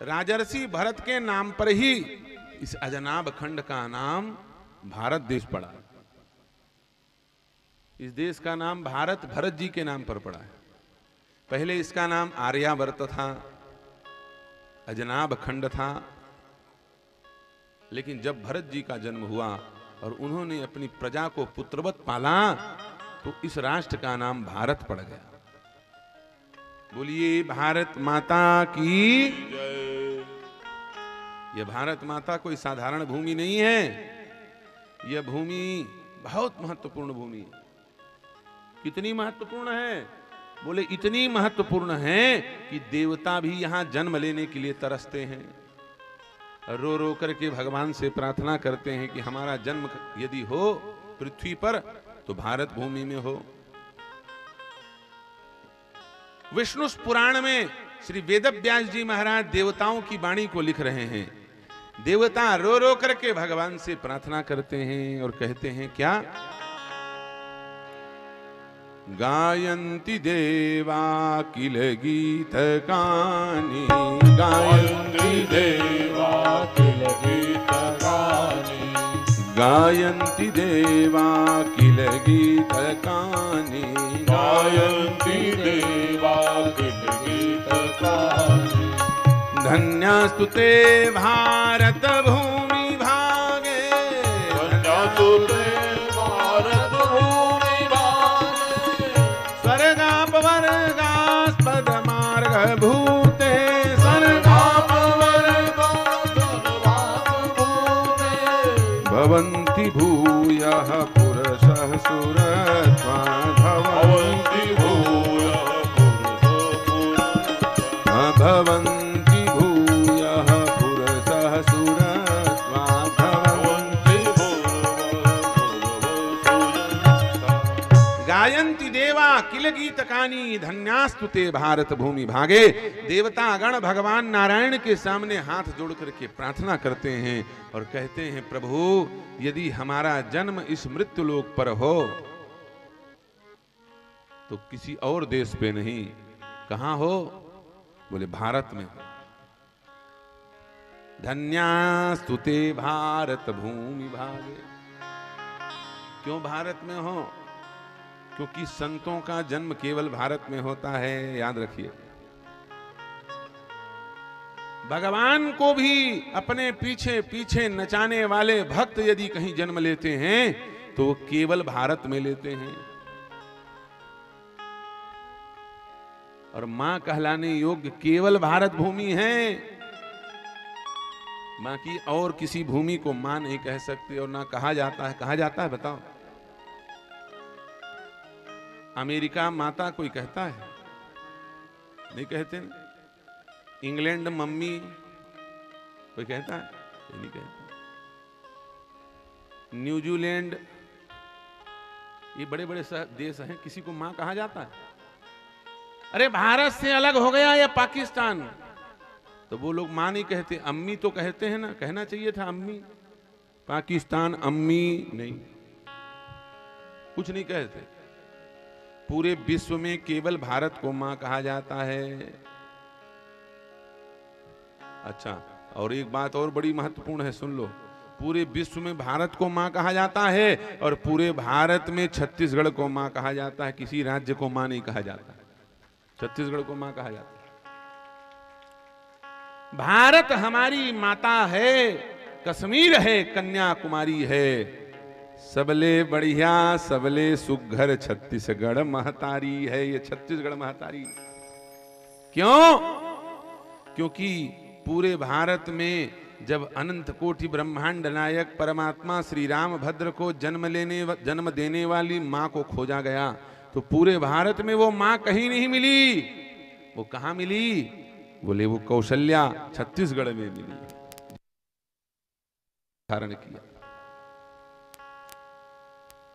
राजर्षि भरत के नाम पर ही इस अजनाब खंड का नाम भारत देश पड़ा। इस देश का नाम भारत भरत जी के नाम पर पड़ा है। पहले इसका नाम आर्यावर्त था, अजनाब खंड था। लेकिन जब भरत जी का जन्म हुआ और उन्होंने अपनी प्रजा को पुत्रवत पाला तो इस राष्ट्र का नाम भारत पड़ गया। बोलिए भारत माता की जय। यह भारत माता कोई साधारण भूमि नहीं है, यह भूमि बहुत महत्वपूर्ण भूमि है। कितनी महत्वपूर्ण है? बोले इतनी महत्वपूर्ण है कि देवता भी यहां जन्म लेने के लिए तरसते हैं, रो रो करके भगवान से प्रार्थना करते हैं कि हमारा जन्म यदि हो पृथ्वी पर तो भारत भूमि में हो। विष्णु पुराण में श्री वेदव्यास जी महाराज देवताओं की वाणी को लिख रहे हैं। देवता रो रो करके भगवान से प्रार्थना करते हैं और कहते हैं क्या? गायन्ति देवा किल गीत गानी, गायन्ति देवा किल गीत गानी, गायन्ति देवा किल गीत गानी, गायन्ति देवा किल गीत गानी। धन्यास्तु ते भारत भूमि भागे, धन्यास्तु ते भारत भूमि भागे, स्वर्गापवर्गास्पद मार्ग भूते, स्वर्गापवर्गास्पद भवन्ति भूयः पुरसः सुरत्वा, भवन्ति भूयः भवन्ति भूयः पुरसः सुरत्वा, भवन्ति गायन्ति देवा किल गीतकानी, धन्यास्तु ते भारत भूमि भागे। देवता गण भगवान नारायण के सामने हाथ जोड़ करके प्रार्थना करते हैं और कहते हैं प्रभु यदि हमारा जन्म इस मृत्यु लोक पर हो तो किसी और देश पे नहीं, कहां हो? बोले भारत में। धन्यास्तु ते भारत भूमि भागे। क्यों भारत में हो? क्योंकि संतों का जन्म केवल भारत में होता है, याद रखिए। भगवान को भी अपने पीछे पीछे नचाने वाले भक्त यदि कहीं जन्म लेते हैं तो वो केवल भारत में लेते हैं। और मां कहलाने योग्य केवल भारत भूमि है, बाकी और किसी भूमि को मां नहीं कह सकती और ना कहा जाता है। कहा जाता है? बताओ। अमेरिका माता कोई कहता है? नहीं कहते ना। इंग्लैंड मम्मी कोई कहता है? नहीं कहता। न्यूजीलैंड, ये बड़े बड़े देश हैं, किसी को मां कहा जाता है? अरे भारत से अलग हो गया या पाकिस्तान तो वो लोग मां नहीं कहते, अम्मी तो कहते हैं ना। कहना चाहिए था अम्मी। पाकिस्तान अम्मी नहीं, कुछ नहीं कहते। पूरे विश्व में केवल भारत को मां कहा जाता है। अच्छा, और एक बात और बड़ी महत्वपूर्ण है, सुन लो। पूरे विश्व में भारत को मां कहा जाता है और पूरे भारत में छत्तीसगढ़ को मां कहा जाता है। किसी राज्य को मां नहीं कहा जाता, छत्तीसगढ़ को मां कहा जाता है। भारत हमारी माता है, कश्मीर है, कन्याकुमारी है, सबले बढ़िया सबले सुघर छत्तीसगढ़ महतारी है। ये छत्तीसगढ़ महतारी क्यों? क्योंकि पूरे भारत में जब अनंत कोटि ब्रह्मांड नायक परमात्मा श्री रामभद्र को जन्म देने वाली मां को खोजा गया तो पूरे भारत में वो मां कहीं नहीं मिली। वो कहां मिली? बोले वो कौशल्या छत्तीसगढ़ में मिली। धारण किया।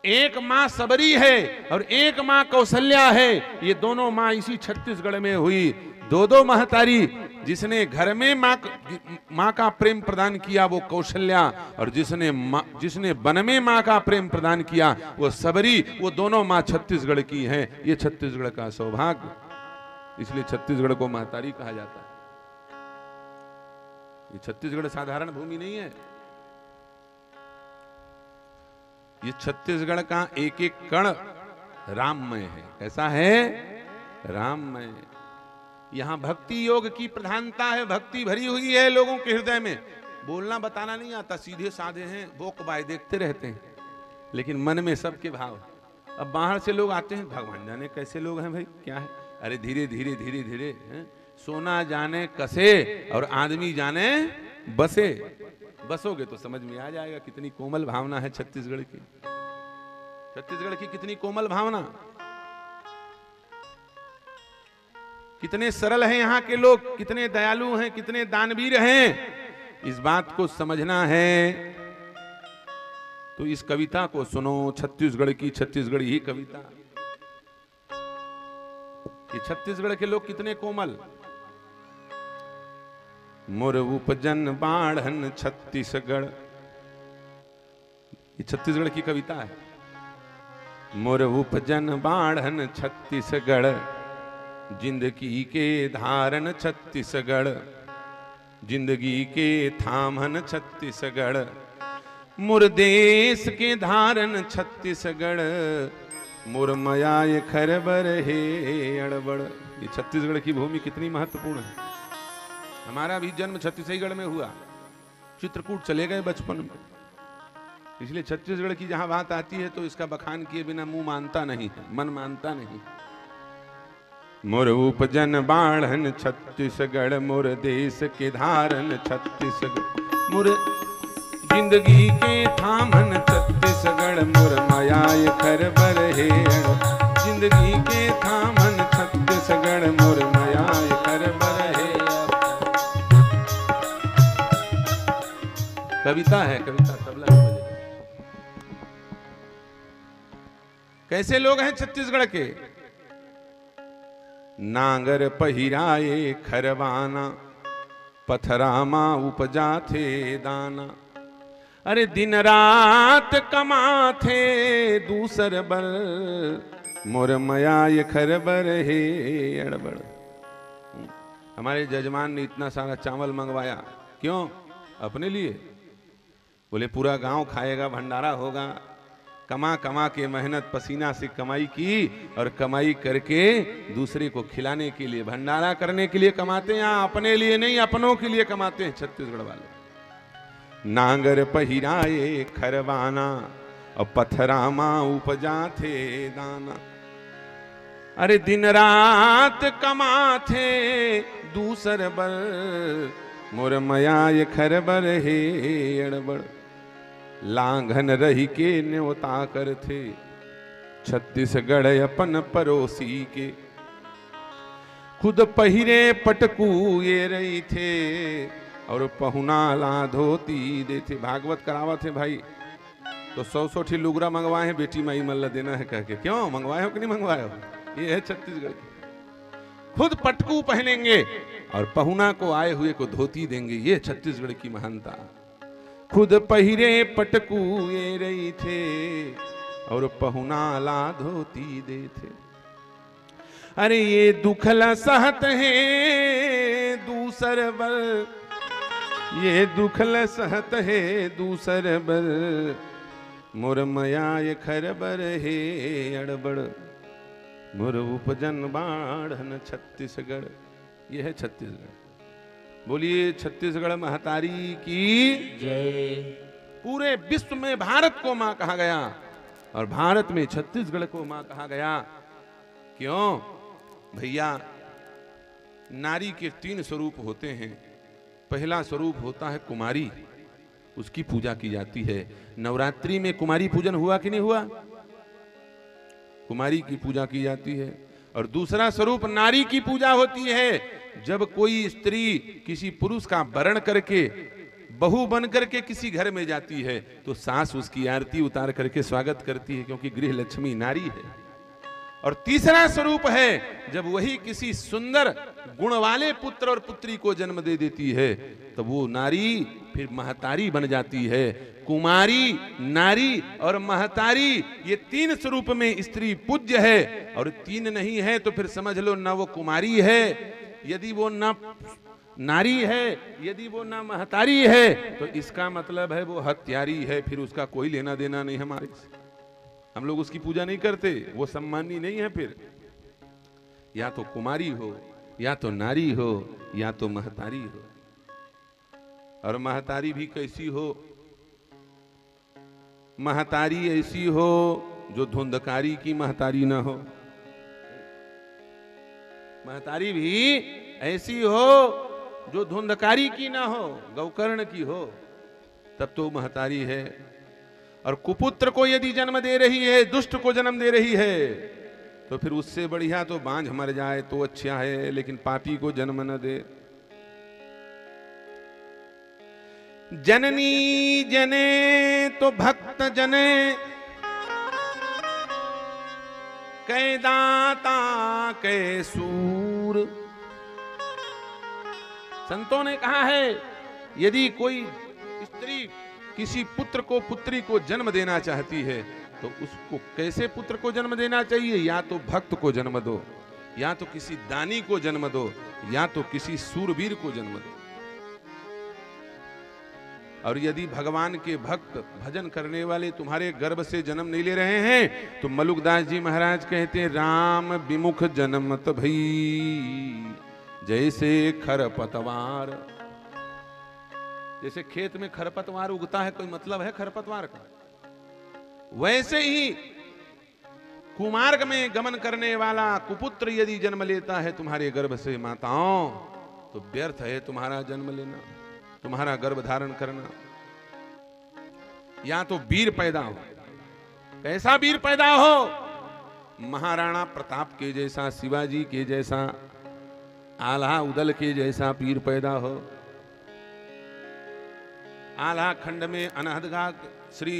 एक मां सबरी है और एक मां कौशल्या है। ये दोनों मां इसी छत्तीसगढ़ में हुई। दो दो महतारी। जिसने घर में मां का प्रेम प्रदान किया वो कौशल्या, और जिसने वन में मां का प्रेम प्रदान किया वो सबरी। वो दोनों मां छत्तीसगढ़ की हैं। ये छत्तीसगढ़ का सौभाग्य, इसलिए छत्तीसगढ़ को महतारी कहा जाता है। ये छत्तीसगढ़ साधारण भूमि नहीं है। ये छत्तीसगढ़ का एक एक कण राममय है। कैसा है? राममय। यहां भक्ति योग की प्रधानता है, भक्ति भरी हुई है लोगों के हृदय में। बोलना बताना नहीं आता, सीधे साधे हैं, बोक बाय देखते रहते हैं, लेकिन मन में सबके भाव। अब बाहर से लोग आते हैं, भगवान जाने कैसे लोग हैं भाई, क्या है? अरे धीरे धीरे धीरे धीरे सोना जाने कसे और आदमी जाने बसे। बसोगे तो समझ में आ जाएगा कितनी कोमल भावना है छत्तीसगढ़ की। छत्तीसगढ़ की कितनी कोमल भावना, कितने सरल हैं यहाँ के लोग, कितने दयालु हैं, कितने दानवीर हैं। इस बात को समझना है तो इस कविता को सुनो, छत्तीसगढ़ की छत्तीसगढ़ी ही कविता। कि छत्तीसगढ़ के लोग कितने कोमल। मोर उपजन बाढ़न छत्तीसगढ़, ये छत्तीसगढ़ की कविता है। मोर उपजन बाढ़न छत्तीसगढ़, जिंदगी के धारन छत्तीसगढ़, जिंदगी के थामन छत्तीसगढ़, मोर देश के धारन छत्तीसगढ़, मोर मयाय खरबर हे अड़बड़। ये छत्तीसगढ़ की भूमि कितनी महत्वपूर्ण है। हमारा भी जन्म छत्तीसगढ़ में हुआ, चित्रकूट चले गए बचपन में, इसलिए छत्तीसगढ़ की जहां बात आती है तो इसका बखान किए बिना मुंह मानता नहीं है, मन मानता नहीं। मोर उपजन बाढ़न छत्तीसगढ़, मोर देश के धारन छत्तीसगढ़, मोर जिंदगी के थामन छत्तीसगढ़, मोर मायाय खरबर हे जिंदगी के थामन छत्तीसगढ़, मोर मायाय खरबर हे। कविता है, कविता तबला नहीं बजेगा। कैसे लोग हैं छत्तीसगढ़ के? नांगर पहिराए खरवाना, पथरामा उपजा थे दाना, अरे दिन रात कमाथे दूसर बल, मोर मयाय खरबर हे अड़बड़। हमारे जजमान ने इतना सारा चावल मंगवाया, क्यों? अपने लिए। बोले पूरा गांव खाएगा, भंडारा होगा। कमा कमा के मेहनत पसीना से कमाई की और कमाई करके दूसरे को खिलाने के लिए, भंडारा करने के लिए कमाते हैं। यहाँ अपने लिए नहीं, अपनों के लिए कमाते हैं छत्तीसगढ़ वाले। नांगर पहिराए खरवाना और पथरामा उपजा थे दाना, अरे दिन रात कमाथे दूसर बल, मोर मयाय खरबर हे अड़बड़। लांघन रही के न्योता कर थे, छत्तीसगढ़ अपन पड़ोसी के, खुद पहिरे पटकू ये रही थे और पहुना ला धोती देते। भागवत करावत है भाई, तो 100 ठी लुगरा मंगवाए हैं, बेटी माई मल्ला देना है कह के। क्यों मंगवाए हो कि नहीं मंगवाए हो? ये है छत्तीसगढ़ की। खुद पटकू पहनेंगे और पहुना को आए हुए को धोती देंगे। ये छत्तीसगढ़ की महानता। खुद पहिरे पटकू ये रही थे और पहुना ला धोती दे थे, अरे ये दुखला सहत है दूसर बल, ये दुखला सहत है दूसर बल, मोर मयाय खरबर हे अड़बड़, मोर उपजन बाढ़न छत्तीसगढ़। ये है छत्तीसगढ़। बोलिए छत्तीसगढ़ महतारी की जय। पूरे विश्व में भारत को मां कहा गया और भारत में छत्तीसगढ़ को मां कहा गया। क्यों भैया? नारी के 3 स्वरूप होते हैं। पहला स्वरूप होता है कुमारी, उसकी पूजा की जाती है। नवरात्रि में कुमारी पूजन हुआ कि नहीं हुआ? कुमारी की पूजा की जाती है। और दूसरा स्वरूप नारी की पूजा होती है। जब कोई स्त्री किसी पुरुष का वरण करके बहू बन करके किसी घर में जाती है तो सास उसकी आरती उतार करके स्वागत करती है, क्योंकि गृह लक्ष्मी नारी है। और तीसरा स्वरूप है जब वही किसी सुंदर गुण वाले पुत्र और पुत्री को जन्म दे देती है तो वो नारी फिर महतारी बन जाती है। कुमारी, नारी और महतारी, ये 3 स्वरूप में स्त्री पूज्य है। और 3 नहीं है तो फिर समझ लो न वो कुमारी है, यदि वो न नारी है, यदि वो ना महतारी है तो इसका मतलब है वो हत्यारी है, फिर उसका कोई लेना देना नहीं हमारे से, हम लोग उसकी पूजा नहीं करते, वो सम्मानी नहीं है। फिर या तो कुमारी हो, या तो नारी हो, या तो महतारी हो। और महतारी भी कैसी हो? महतारी ऐसी हो जो धुंधकारी की महतारी ना हो, महतारी भी ऐसी हो जो धुंधकारी की ना हो, गौकर्ण की हो, तब तो महतारी है। और कुपुत्र को यदि जन्म दे रही है, दुष्ट को जन्म दे रही है, तो फिर उससे बढ़िया तो बांझ मर जाए तो अच्छा है, लेकिन पापी को जन्म न दे। जननी जने तो भक्त जने, कै दाता कै सूर। संतों ने कहा है यदि कोई स्त्री किसी पुत्र को, पुत्री को जन्म देना चाहती है तो उसको कैसे पुत्र को जन्म देना चाहिए? या तो भक्त को जन्म दो, या तो किसी दानी को जन्म दो, या तो किसी सूरवीर को जन्म दो। और यदि भगवान के भक्त भजन करने वाले तुम्हारे गर्भ से जन्म नहीं ले रहे हैं तो मलुकदास जी महाराज कहते हैं, राम विमुख जन्मत भई जैसे खरपतवार। जैसे खेत में खरपतवार उगता है, कोई मतलब है खरपतवार का, वैसे ही कुमार्ग में गमन करने वाला कुपुत्र यदि जन्म लेता है तुम्हारे गर्भ से माताओं, तो व्यर्थ है तुम्हारा जन्म लेना, तुम्हारा गर्भ धारण करना। या तो वीर पैदा हो, कैसा वीर पैदा हो? महाराणा प्रताप के जैसा, शिवाजी के जैसा, आल्हा उदल के जैसा वीर पैदा हो। आल्हा खंड में अनहदगा श्री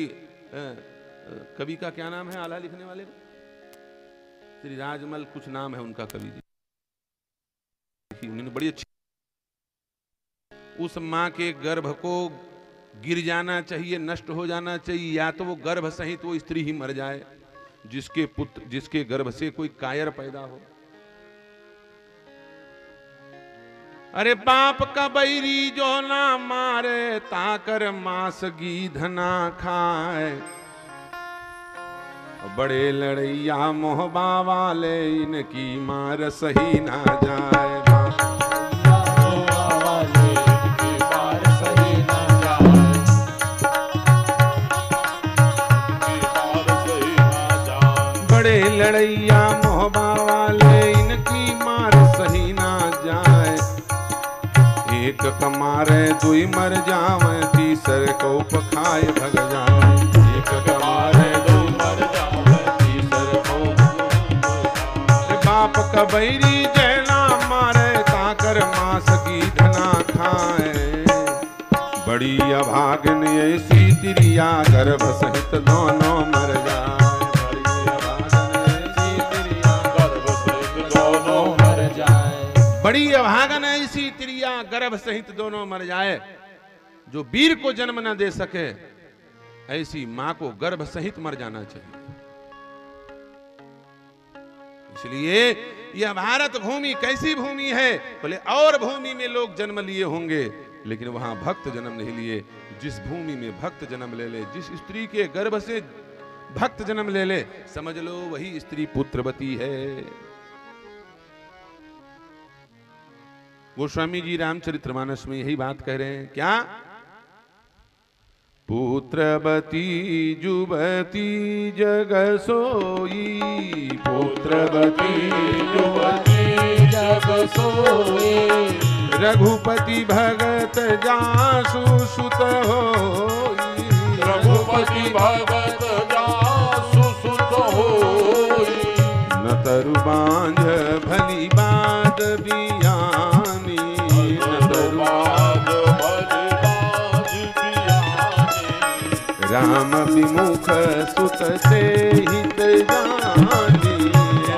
कवि का क्या नाम है आल्हा लिखने वाले में? श्री राजमल कुछ नाम है उनका कवि जी, उन्होंने बड़ी अच्छी। उस मां के गर्भ को गिर जाना चाहिए, नष्ट हो जाना चाहिए, या तो वो गर्भ सहित वो स्त्री ही मर जाए जिसके पुत्र, जिसके गर्भ से कोई कायर पैदा हो। अरे बाप का बैरी जो ना मारे, ताकर मांस गीध ना खाए। बड़े लड़ैया मोहबा वाले, इनकी मार सही ना जाए। बड़े लड़ैया मोहबा वाले, इनकी मार सही ना जाए। एक कमारे दुई मर जावे, तीसरे को पखाए भग जाए। एक कमारे दुई मर जावे, तीसरे को बाप का बैरी जैना मारे, ताकर मांस की धना खाए। बड़ी अभागन ऐसी तिरिया, गर्भ सहित दोनों मर जाए। बड़ी अभागन ऐसी तिरिया, गर्भ सहित दोनों मर जाए। जो वीर को जन्म न दे सके, ऐसी मां को गर्भ सहित मर जाना चाहिए। इसलिए यह भारत भूमि कैसी भूमि है? बोले और भूमि में लोग जन्म लिए होंगे, लेकिन वहां भक्त जन्म नहीं लिए। जिस भूमि में भक्त जन्म ले ले, जिस स्त्री के गर्भ से भक्त जन्म ले ले, समझ लो वही स्त्री पुत्रवती है। गोस्वामी जी रामचरितमानस में यही बात कह रहे हैं। क्या? पुत्रवती जुवती जग सोई, पुत्रवती जुवती जग सोई। रघुपति भगत जासु सुत होई, रघुपति भगत जासु सुत होई। न तरु बांझ भली बात बियानी, न तरु बांझ भली बात बियानी। राम विमुख सुत से हित जानी,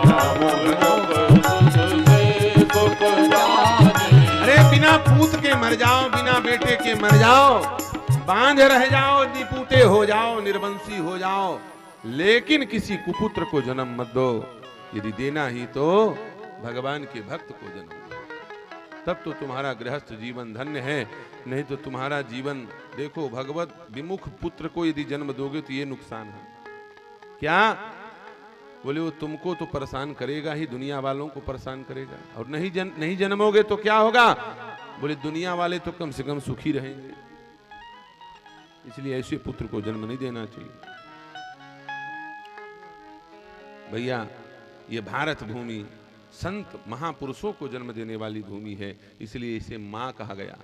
राम विमुख सुत से सुत जानी। अरे बिना पूत के मर जाओ, बिना बेटे के मर जाओ, बांझ रह जाओ, निपुटे हो जाओ, निर्वंशी हो जाओ, लेकिन किसी कुपुत्र को जन्म मत दो। यदि देना ही तो भगवान के भक्त को जन्म दो। तब तो तुम्हारा गृहस्थ जीवन धन्य है, नहीं तो तुम्हारा जीवन देखो, भगवत विमुख पुत्र को यदि जन्म दोगे तो ये नुकसान है। क्या बोले? वो तुमको तो परेशान करेगा ही, दुनिया वालों को परेशान करेगा। और नहीं जन्मोगे तो क्या होगा? बोले दुनिया वाले तो कम से कम सुखी रहेंगे। इसलिए ऐसे पुत्र को जन्म नहीं देना चाहिए। भैया, ये भारत भूमि संत महापुरुषों को जन्म देने वाली भूमि है, इसलिए इसे मां कहा गया।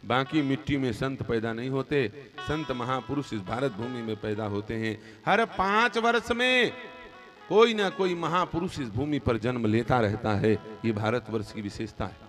बाकी मिट्टी में संत पैदा नहीं होते, संत महापुरुष इस भारत भूमि में पैदा होते हैं। हर 5 वर्ष में कोई ना कोई महापुरुष इस भूमि पर जन्म लेता रहता है। ये भारतवर्ष की विशेषता है।